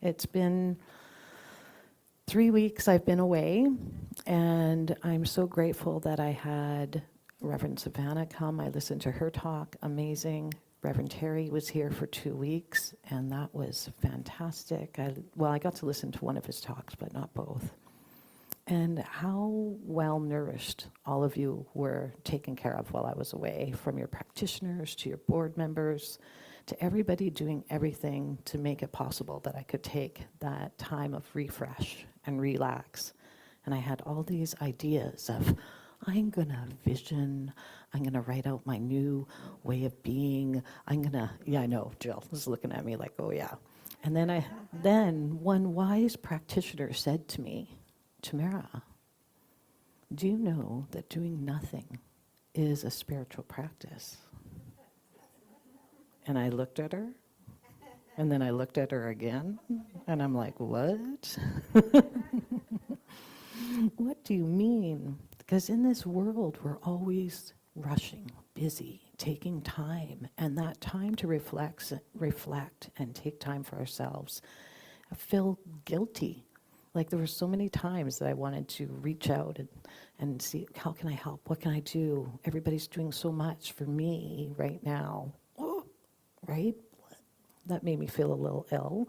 It's been 3 weeks I've been away, and I'm so grateful that I had Reverend Savannah come. I listened to her talk, amazing. Reverend Terry was here for 2 weeks, and that was fantastic. I got to listen to one of his talks, but not both. And how well nourished all of you were taken care of while I was away, from your practitioners to your board members, to everybody doing everything to make it possible that I could take that time of refresh and relax. And I had all these ideas of, I'm gonna vision, I'm gonna write out my new way of being, yeah, I know, Jill was looking at me like, oh yeah. And then one wise practitioner said to me, Tamara, do you know that doing nothing is a spiritual practice? And I looked at her, and then I looked at her again, and I'm like, what? What do you mean? Because in this world, we're always rushing, busy, taking time, and that time to reflect and take time for ourselves. I feel guilty. Like there were so many times that I wanted to reach out and see, how can I help? What can I do? Everybody's doing so much for me right now. Oh, right? That made me feel a little ill.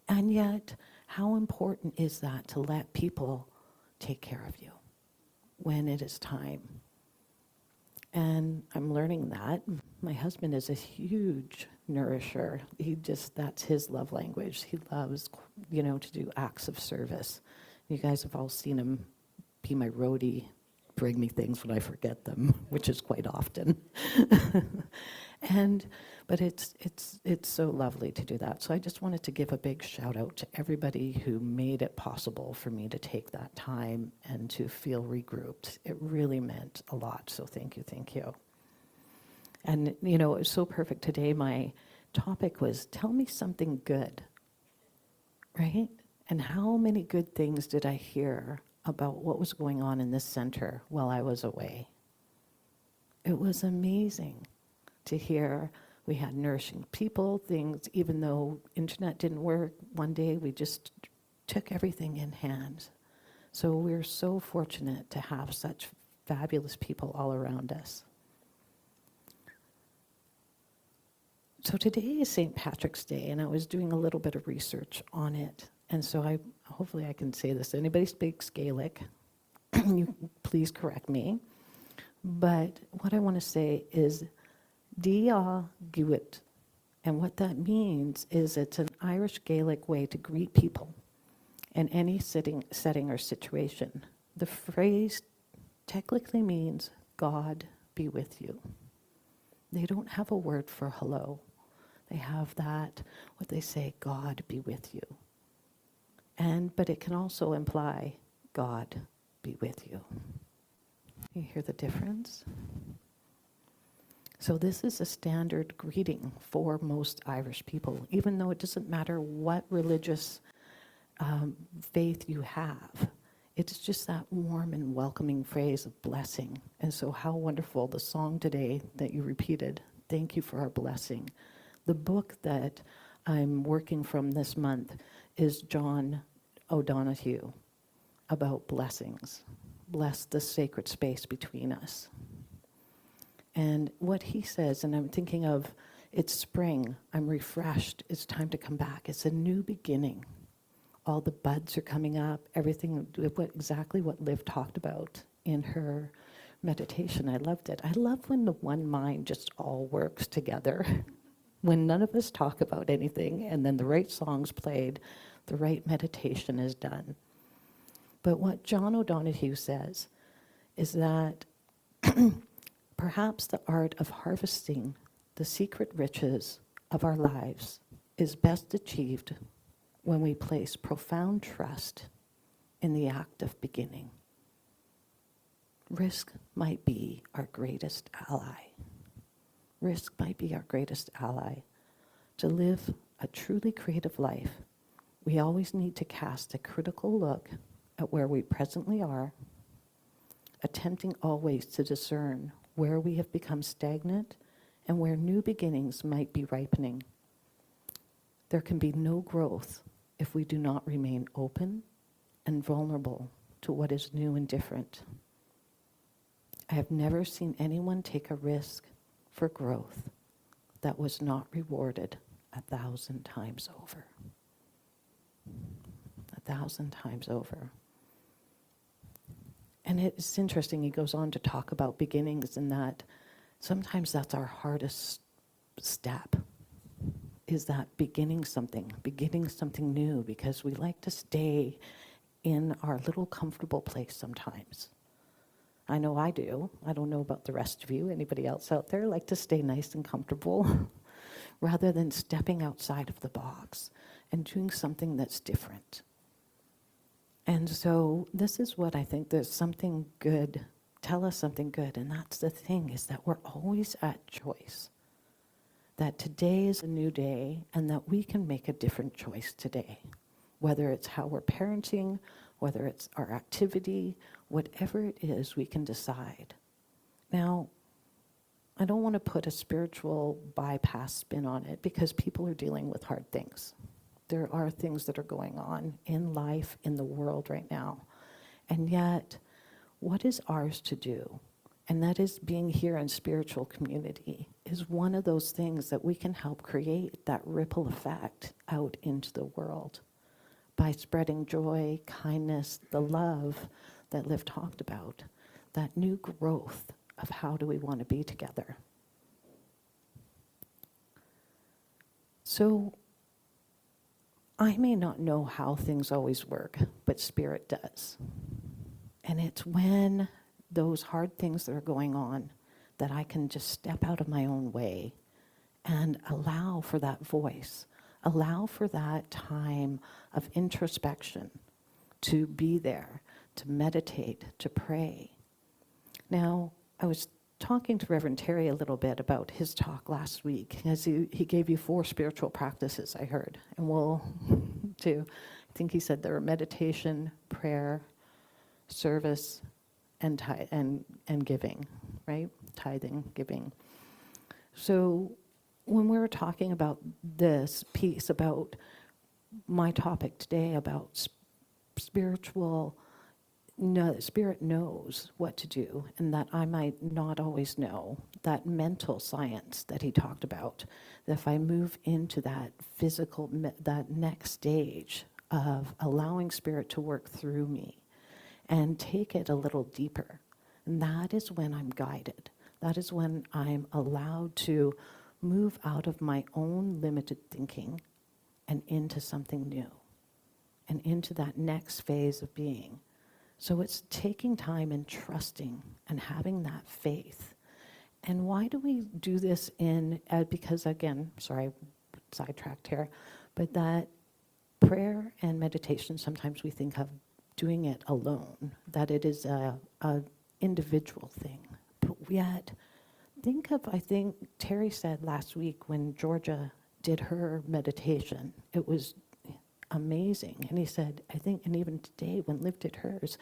And yet, how important is that to let people take care of you when it is time? And I'm learning that. My husband is a huge nourisher. That's his love language. He loves, to do acts of service. You guys have all seen him be my roadie, bring me things when I forget them, which is quite often. But it's so lovely to do that. So I just wanted to give a big shout out to everybody who made it possible for me to take that time and to feel regrouped. It really meant a lot. So thank you, thank you. And it was so perfect today. My topic was, tell me something good, right? And how many good things did I hear about what was going on in this center while I was away? It was amazing to hear. We had nourishing people, things, even though internet didn't work, one day we just took everything in hand. So we're so fortunate to have such fabulous people all around us. So today is St. Patrick's Day, and I was doing a little bit of research on it. And so hopefully I can say this. Anybody speaks Gaelic, you please correct me. But what I want to say is Dia Gewit. And what that means is it's an Irish Gaelic way to greet people in any setting or situation. The phrase technically means God be with you. They don't have a word for hello. They have that, what they say, God be with you. But it can also imply God be with you. You hear the difference? So this is a standard greeting for most Irish people, even though it doesn't matter what religious faith you have. It's just that warm and welcoming phrase of blessing. And so how wonderful the song today that you repeated, thank you for our blessing. The book that I'm working from this month is John O'Donoghue about blessings. Bless the sacred space between us. And what he says, and I'm thinking of, it's spring, I'm refreshed, it's time to come back. It's a new beginning. All the buds are coming up, everything, exactly what Liv talked about in her meditation. I loved it. I love when the one mind just all works together. When none of us talk about anything, and then the right song's played, the right meditation is done. But what John O'Donoghue says is that perhaps the art of harvesting the secret riches of our lives is best achieved when we place profound trust in the act of beginning. Risk might be our greatest ally. Risk might be our greatest ally. To live a truly creative life, we always need to cast a critical look at where we presently are, attempting always to discern where we have become stagnant and where new beginnings might be ripening. There can be no growth if we do not remain open and vulnerable to what is new and different. I have never seen anyone take a risk for growth that was not rewarded 1,000 times over. 1,000 times over. And it's interesting, he goes on to talk about beginnings, and that sometimes that's our hardest step, is that beginning something new, because we like to stay in our little comfortable place sometimes. I know I do. I don't know about the rest of you. Anybody else out there like to stay nice and comfortable rather than stepping outside of the box and doing something that's different. And so this is what I think, there's something good, tell us something good, and that's the thing, is that we're always at choice. That today is a new day, and that we can make a different choice today. Whether it's how we're parenting, whether it's our activity, whatever it is, we can decide. Now, I don't want to put a spiritual bypass spin on it, because people are dealing with hard things. There are things that are going on in life, in the world right now. And yet, what is ours to do? And that is being here in spiritual community is one of those things that we can help create that ripple effect out into the world by spreading joy, kindness, the love that Liv talked about, that new growth of how do we want to be together. So I may not know how things always work, but Spirit does. And it's when those hard things that are going on that I can just step out of my own way and allow for that voice, allow for that time of introspection to be there, to meditate, to pray. Now, I was talking to Reverend Terry a little bit about his talk last week, as he gave you 4 spiritual practices, I heard. And we'll do, I think he said there were meditation, prayer, service, and giving, right? Tithing, giving. So when we were talking about this piece, about my topic today, about Spirit knows what to do, and that I might not always know, that mental science that he talked about, that if I move into that physical, that next stage of allowing Spirit to work through me and take it a little deeper, and that is when I'm guided. That is when I'm allowed to move out of my own limited thinking and into something new, and into that next phase of being. So it's taking time and trusting and having that faith. And why do we do this because again, sorry, sidetracked here, but that prayer and meditation, sometimes we think of doing it alone, that it is a individual thing. But yet, I think Terry said last week when Georgia did her meditation, it was amazing. And he said, I think, and even today when Liv did hers,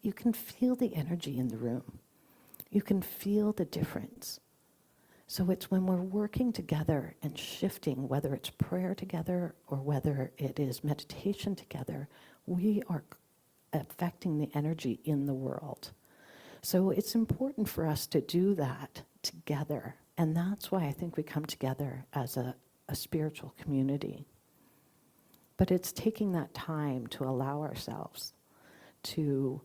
you can feel the energy in the room. You can feel the difference. So it's when we're working together and shifting, whether it's prayer together or whether it is meditation together, we are affecting the energy in the world. So it's important for us to do that together. And that's why I think we come together as a spiritual community. But it's taking that time to allow ourselves to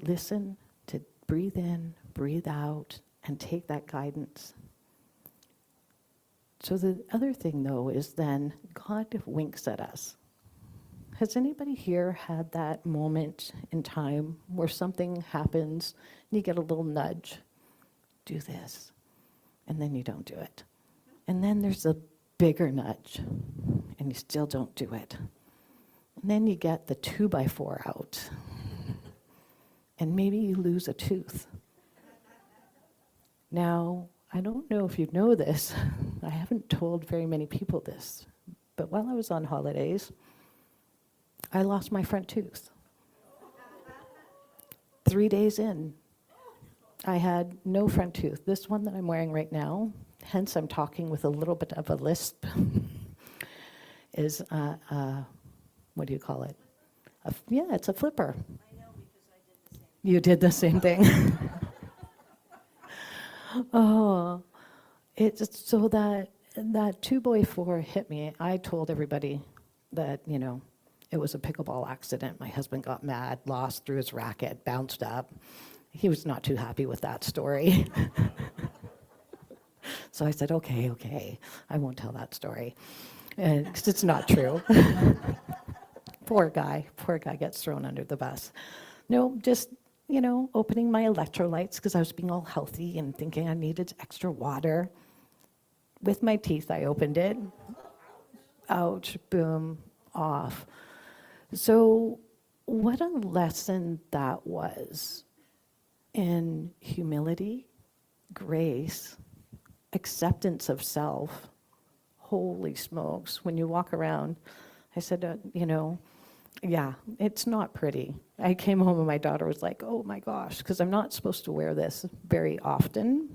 listen, to breathe in, breathe out, and take that guidance. So the other thing, though, is then God winks at us. Has anybody here had that moment in time where something happens and you get a little nudge? Do this. And then you don't do it. And then there's a bigger nudge, and you still don't do it. And then you get the 2x4 out, and maybe you lose a tooth. Now, I don't know if you know this, I haven't told very many people this, but while I was on holidays, I lost my front tooth. 3 days in, I had no front tooth. This one that I'm wearing right now, hence I'm talking with a little bit of a lisp, is what do you call it? Yeah, it's a flipper. I know because I did the same. You did the same thing. Oh, it's so that 2x4 hit me. I told everybody that, it was a pickleball accident. My husband got mad, lost, threw his racket, bounced up. He was not too happy with that story. So I said, okay, I won't tell that story. Because it's not true. Poor guy gets thrown under the bus. No, just, opening my electrolytes because I was being all healthy and thinking I needed extra water. With my teeth, I opened it. Ouch, boom, off. So what a lesson that was in humility, grace, acceptance of self. Holy smokes, when you walk around, I said, yeah, it's not pretty. I came home and my daughter was like, oh my gosh, because I'm not supposed to wear this very often,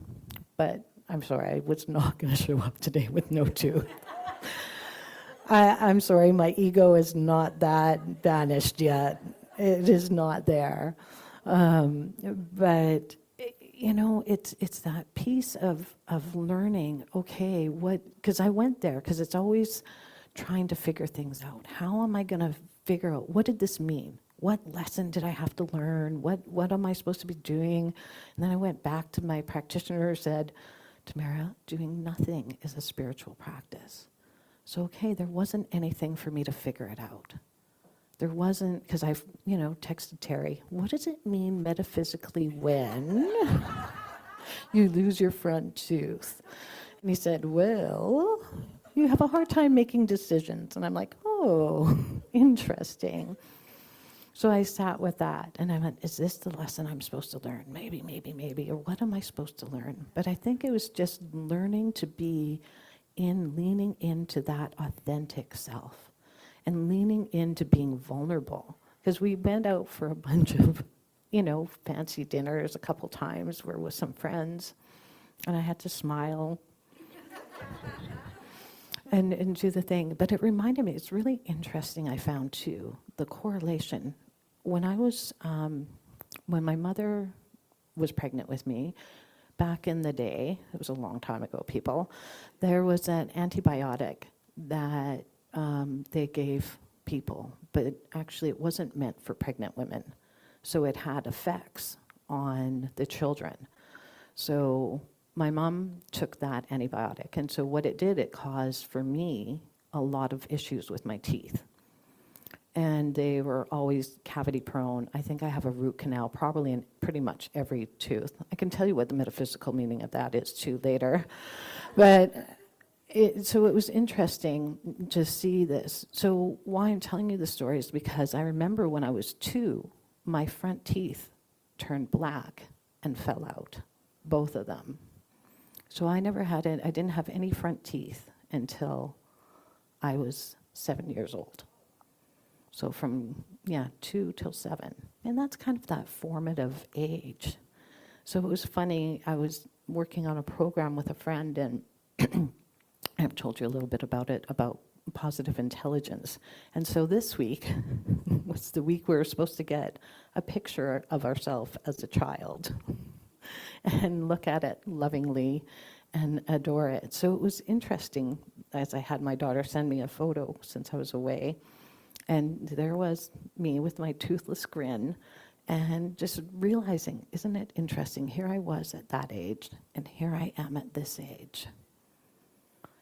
but I'm sorry, I was not going to show up today with no tooth. I'm sorry, my ego is not that vanished yet. It is not there. But it's that piece of learning, okay, because I went there, because it's always trying to figure things out. How am I going to figure out, what did this mean? What lesson did I have to learn? What am I supposed to be doing? And then I went back to my practitioner, said, Tamara, doing nothing is a spiritual practice. So, okay, there wasn't anything for me to figure it out. There wasn't, because I've, texted Terry, what does it mean metaphysically when you lose your front tooth? And he said, well, you have a hard time making decisions. And I'm like, oh, interesting. So I sat with that and I went, is this the lesson I'm supposed to learn? Maybe, or what am I supposed to learn? But I think it was just learning to be leaning into that authentic self and leaning into being vulnerable. Because we went out for a bunch of, fancy dinners a couple times. We're with some friends and I had to smile and do the thing. But it reminded me, it's really interesting, I found too, the correlation. When my mother was pregnant with me, back in the day, it was a long time ago, people, there was an antibiotic that they gave people, but actually it wasn't meant for pregnant women. So it had effects on the children. So my mom took that antibiotic, and so what it did, it caused for me a lot of issues with my teeth. And they were always cavity prone. I think I have a root canal probably in pretty much every tooth. I can tell you what the metaphysical meaning of that is too later. But so it was interesting to see this. So why I'm telling you the story is because I remember when I was 2, my front teeth turned black and fell out, both of them. So I didn't have any front teeth until I was 7 years old. So from, 2 till 7. And that's kind of that formative age. So it was funny, I was working on a program with a friend, and I've told you a little bit about it, about positive intelligence. And so this week was the week we were supposed to get a picture of ourselves as a child and look at it lovingly and adore it. So it was interesting as I had my daughter send me a photo since I was away. And there was me with my toothless grin and just realizing, isn't it interesting? Here I was at that age, and here I am at this age.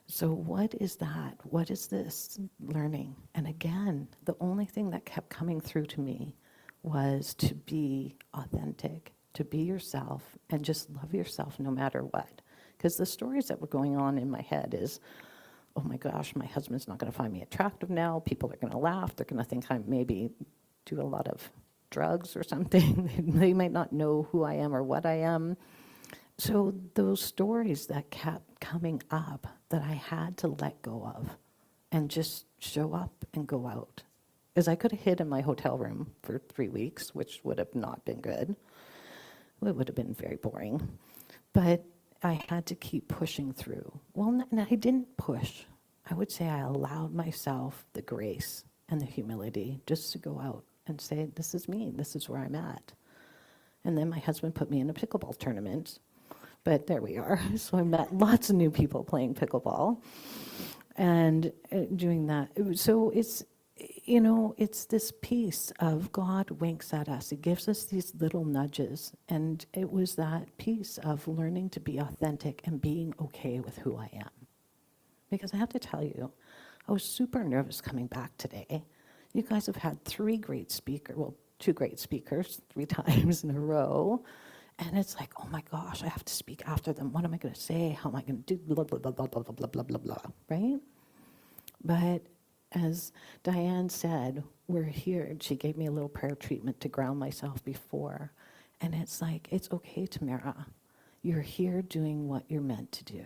So what is that? What is this learning? And again, the only thing that kept coming through to me was to be authentic, to be yourself, and just love yourself no matter what. Because the stories that were going on in my head is, oh my gosh, my husband's not going to find me attractive now. People are going to laugh. They're going to think I maybe do a lot of drugs or something. They might not know who I am or what I am. So those stories that kept coming up that I had to let go of and just show up and go out. Because I could have hid in my hotel room for 3 weeks, which would have not been good. It would have been very boring. But I had to keep pushing through. Well, and I didn't push. I would say I allowed myself the grace and the humility just to go out and say, this is me, this is where I'm at. And then my husband put me in a pickleball tournament, but there we are. So I met lots of new people playing pickleball and doing that. So it's, you know, it's this piece of God winks at us. He gives us these little nudges. And it was that piece of learning to be authentic and being okay with who I am. Because I have to tell you, I was super nervous coming back today. You guys have had two great speakers 3 times in a row. And it's like, oh my gosh, I have to speak after them. What am I going to say? How am I going to do blah, blah, blah, blah, blah, blah, blah, blah, blah, right? But as Diane said, we're here. She gave me a little prayer treatment to ground myself before. And it's like, it's okay, Tamara. You're here doing what you're meant to do.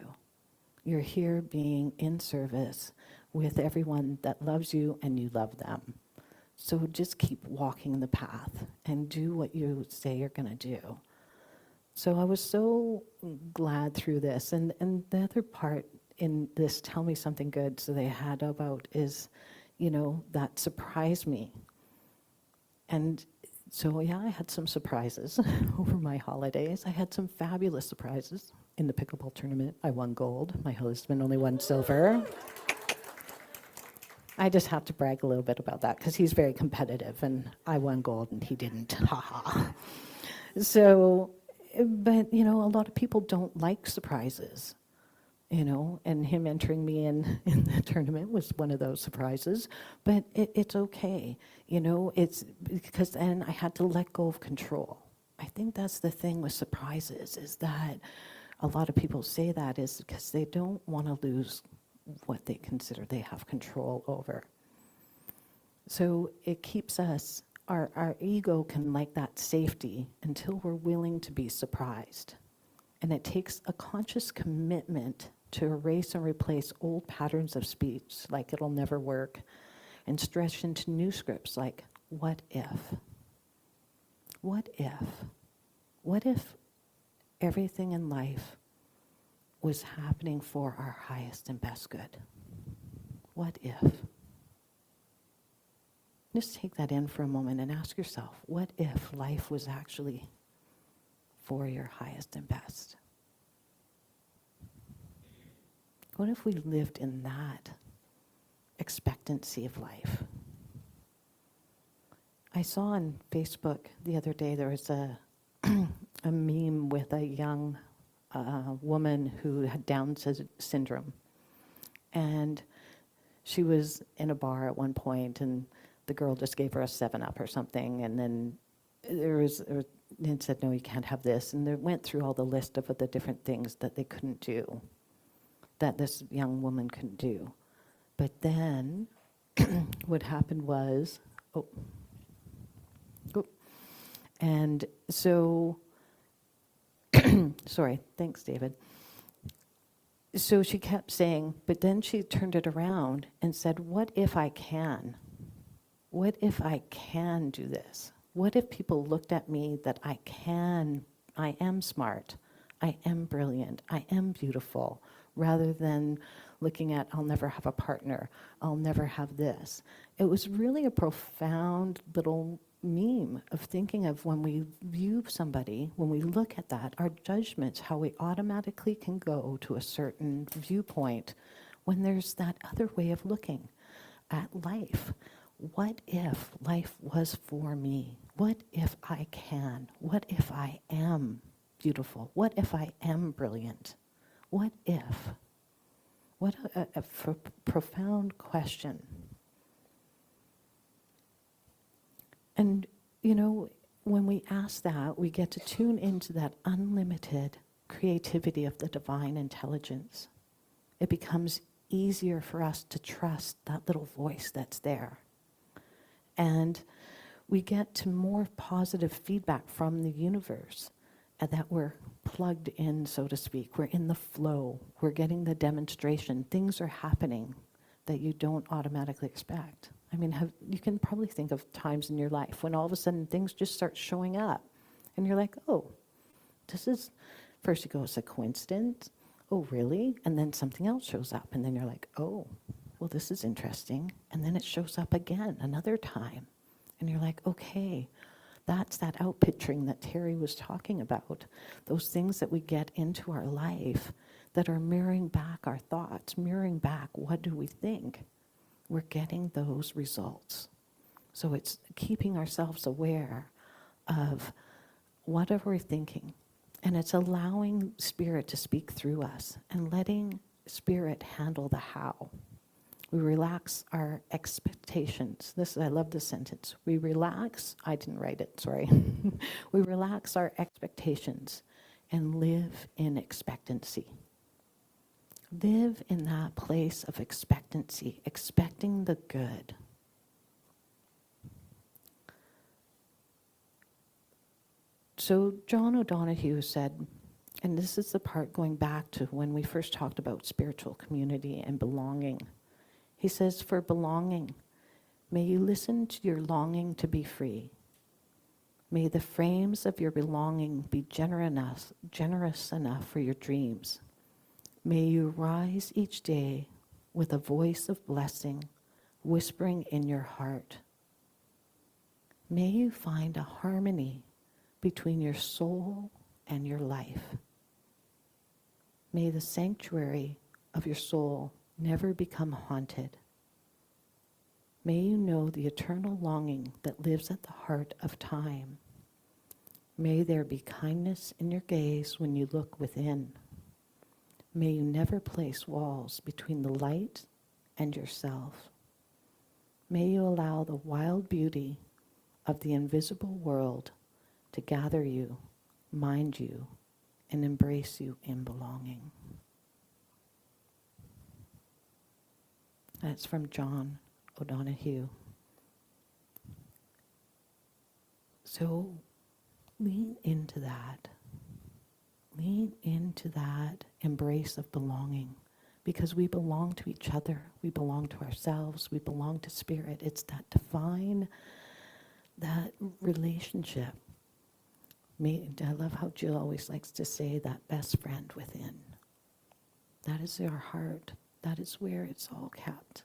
You're here being in service with everyone that loves you and you love them. So just keep walking the path and do what you say you're going to do. So I was so glad through this. And the other part in this Tell Me Something Good so they had about is, you know, that surprised me. And so, yeah, I had some surprises over my holidays. I had some fabulous surprises. In the pickleball tournament, I won gold. My husband only won silver. I just have to brag a little bit about that because he's very competitive, and I won gold and he didn't. Ha ha. So, but, you know, a lot of people don't like surprises, you know, and him entering me in the tournament was one of those surprises, but it's okay, you know, it's because then I had to let go of control. I think that's the thing with surprises, is that a lot of people say that is because they don't want to lose what they consider they have control over. So it keeps us, our ego can like that safety until we're willing to be surprised. And it takes a conscious commitment to erase and replace old patterns of speech, like it'll never work, and stretch into new scripts like, what if? What if? What if everything in life was happening for our highest and best good? What if? Just take that in for a moment and ask yourself, what if life was actually for your highest and best? What if we lived in that expectancy of life? I saw on Facebook the other day there was a meme with a young woman who had Down syndrome. And she was in a bar at one point, and the girl just gave her a 7-Up or something, and then it said, no, you can't have this. And they went through all the list of the different things that they couldn't do, that this young woman couldn't do. But then what happened was, and so, sorry, thanks, David. So she kept saying, but then she turned it around and said, what if I can? What if I can do this? What if people looked at me that I am smart, I am brilliant, I am beautiful, rather than looking at, I'll never have a partner, I'll never have this. It was really a profound little meme of thinking of when we view somebody, when we look at that, our judgments, how we automatically can go to a certain viewpoint when there's that other way of looking at life. What if life was for me? What if I can? What if I am beautiful? What if I am brilliant? What if? What a profound question. And, you know, when we ask that, we get to tune into that unlimited creativity of the divine intelligence. It becomes easier for us to trust that little voice that's there. And we get to more positive feedback from the universe, and that we're plugged in, so to speak. We're in the flow. We're getting the demonstration. Things are happening that you don't automatically expect. I mean, you can probably think of times in your life when all of a sudden things just start showing up. And you're like, oh, first you go, it's a coincidence. Oh, really? And then something else shows up. And then you're like, oh, well, this is interesting. And then it shows up again another time. And you're like, okay, that's that outpicturing that Terry was talking about. Those things that we get into our life that are mirroring back our thoughts, mirroring back what do we think. We're getting those results. So it's keeping ourselves aware of what are we thinking. And it's allowing Spirit to speak through us and letting Spirit handle the how. We relax our expectations. I love this sentence. I didn't write it, sorry. We relax our expectations and live in expectancy. Live in that place of expectancy, expecting the good. So John O'Donohue said, and this is the part going back to when we first talked about spiritual community and belonging. He says, for belonging, may you listen to your longing to be free. May the frames of your belonging be generous enough for your dreams. May you rise each day with a voice of blessing, whispering in your heart. May you find a harmony between your soul and your life. May the sanctuary of your soul never become haunted. May you know the eternal longing that lives at the heart of time. May there be kindness in your gaze when you look within. May you never place walls between the light and yourself. May you allow the wild beauty of the invisible world to gather you, mind you, and embrace you in belonging. That's from John O'Donohue. So lean into that. Lean into that embrace of belonging, because we belong to each other, we belong to ourselves, we belong to Spirit. It's that divine, that relationship. I love how Jill always likes to say that best friend within. That is our heart. That is where it's all kept.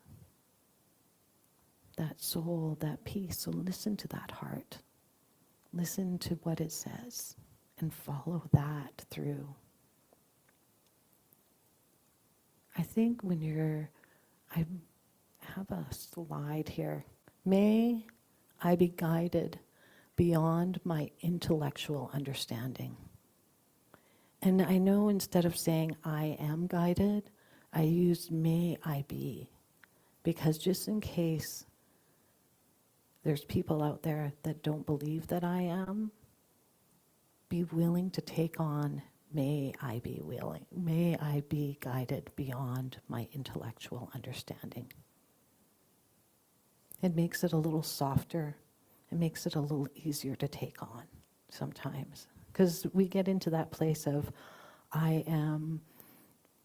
That soul, that peace. So listen to that heart. Listen to what it says and follow that through. I think I have a slide here. May I be guided beyond my intellectual understanding. And I know instead of saying I am guided, I use may I be, because just in case there's people out there that don't believe that I am, be willing to take on may I be willing, may I be guided beyond my intellectual understanding. It makes it a little softer. It makes it a little easier to take on sometimes. Because we get into that place of, I am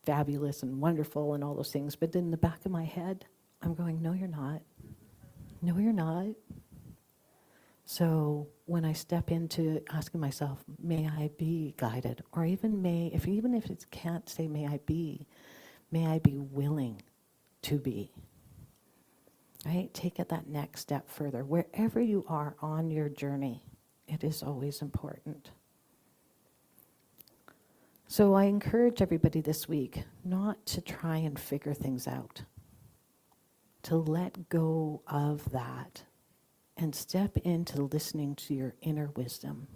fabulous and wonderful and all those things, but in the back of my head, I'm going, no, you're not. No, you're not. So when I step into asking myself, may I be guided? Or even if it can't say may I be willing to be. Right? Take it that next step further. Wherever you are on your journey, it is always important. So I encourage everybody this week not to try and figure things out, to let go of that and step into listening to your inner wisdom.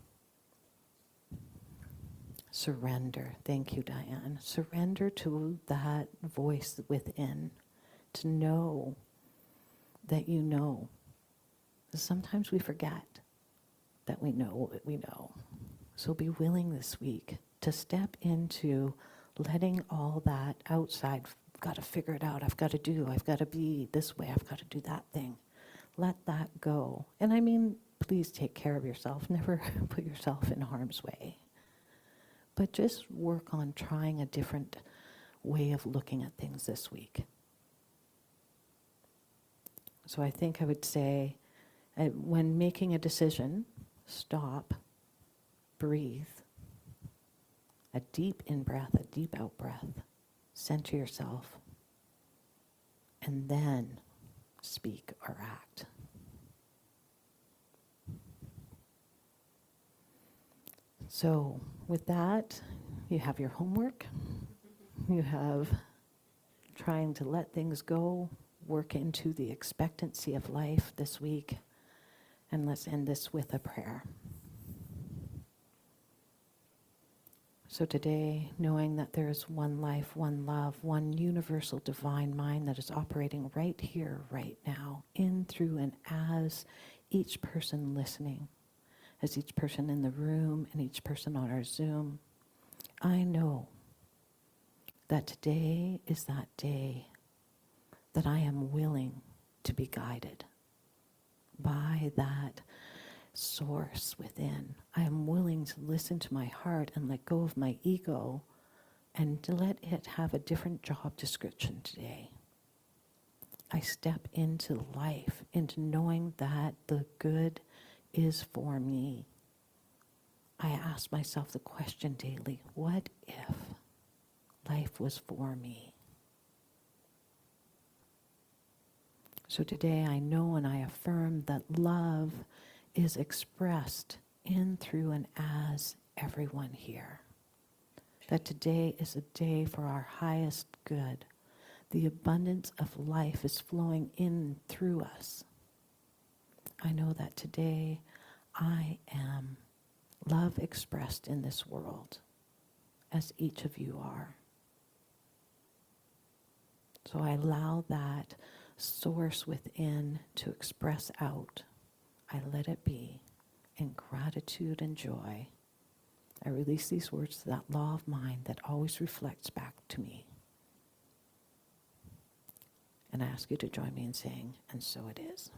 Surrender. Thank you, Diane. Surrender to that voice within, to know that you know. Sometimes we forget that we know what we know. So be willing this week to step into letting all that outside, I've got to figure it out, I've got to be this way, I've got to do that thing. Let that go. And I mean, please take care of yourself. Never put yourself in harm's way. But just work on trying a different way of looking at things this week. So I think I would say, when making a decision, stop, breathe, a deep in-breath, a deep out-breath, center yourself, and then speak, or act. So with that, you have your homework. You have trying to let things go, work into the expectancy of life this week. And let's end this with a prayer. So today, knowing that there is one life, one love, one universal divine mind that is operating right here, right now, in, through, and as each person listening, as each person in the room and each person on our Zoom, I know that today is that day that I am willing to be guided by that source within. I am willing to listen to my heart and let go of my ego and to let it have a different job description today. I step into life, into knowing that the good is for me. I ask myself the question daily, what if life was for me? So today I know and I affirm that love is expressed in, through, and as everyone here. That today is a day for our highest good. The abundance of life is flowing in through us. I know that today I am love expressed in this world, as each of you are. So I allow that source within to express out. I let it be in gratitude and joy. I release these words to that law of mind that always reflects back to me. And I ask you to join me in saying, and so it is.